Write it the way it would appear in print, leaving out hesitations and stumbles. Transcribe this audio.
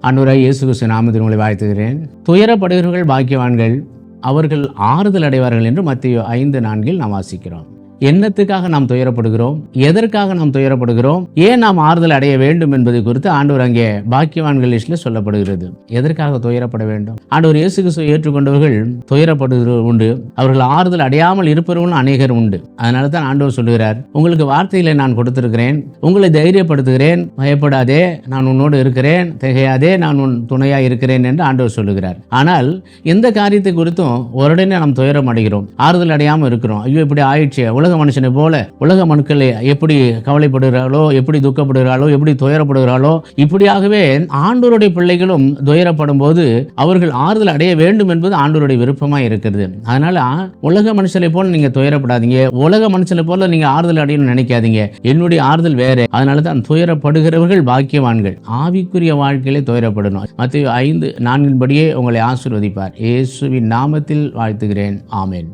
ஆண்டவராகிய இயேசு கிறிஸ்து நாமத்தில் உங்களை வாழ்த்துகிறேன். துயரப்படுகிறவர்கள் பாக்கியவான்கள், அவர்கள் ஆறுதல் அடைவார்கள் என்று மத்தேயு 5:4 நாம் வாசிக்கிறோம். என்னத்துக்காக நாம் துயரப்படுகிறோம், எதற்காக நாம் துயரப்படுகிறோம், ஏன் நாம் ஆறுதல் அடைய வேண்டும் என்பது குறித்து ஆண்டவர் அங்கே பாக்கியவான்கள் லிஸ்ட்ல சொல்லப்படுகிறது. எதற்காக துயரப்பட வேண்டும்? ஆண்டவர் இயேசு கிறிஸ்துவை ஏற்றுக்கொண்டவர்கள் துயரப்படுகிறது உண்டு, அவர்கள் ஆறுதல் அடையாமல் இருப்பவர்களும் அநேகர் உண்டு. அதனால தான் ஆண்டவர் சொல்லுகிறார், உங்களுக்கு வார்த்தைகளை நான் கொடுத்திருக்கிறேன், உங்களை தைரியப்படுத்துகிறேன், பயப்படாதே, நான் உன்னோடு இருக்கிறேன், திகையாதே, நான் உன் துணையா இருக்கிறேன் என்று ஆண்டவர் சொல்லுகிறார். ஆனால் எந்த காரியத்தை குறித்தும் உடனே நாம் துயரம் அடைகிறோம், ஆறுதல் அடையாமல் இருக்கிறோம். ஐயோ இப்படி ஆயிடுச்சு, உலக மனுஷனை போல உலக மனுக்கள் எப்படி கவலைப்படுகிறாளோ, எப்படி துக்கப்படுகிறாளோ, எப்படி துயரப்படுகிறாளோ, இப்படியாகவே ஆண்டவருடைய பிள்ளைகளும் துயரப்படும் போது அவர்கள் ஆறுதல் அடைய வேண்டும் என்பது ஆண்டவருடைய விருப்பமா இருக்கிறது. அதனால உலக மனுஷனை போல நீங்க துயரப்படாதீங்க, உலக மனுஷனை போல நீங்க ஆறுதல் அடையணும்னு நினைக்காதீங்க. என்னுடைய ஆறுதல் வேற. அதனால தான் துயரப்படுகிறவர்கள் பாக்கியவான்கள். ஆவிக்குரிய வாழ்க்கையிலே துயரப்படணும். மத்தேயு 5:4 படியே உங்களை ஆசீர்வதிப்பார். இயேசுவின் நாமத்தில் வாழ்த்துகிறேன். ஆமென்.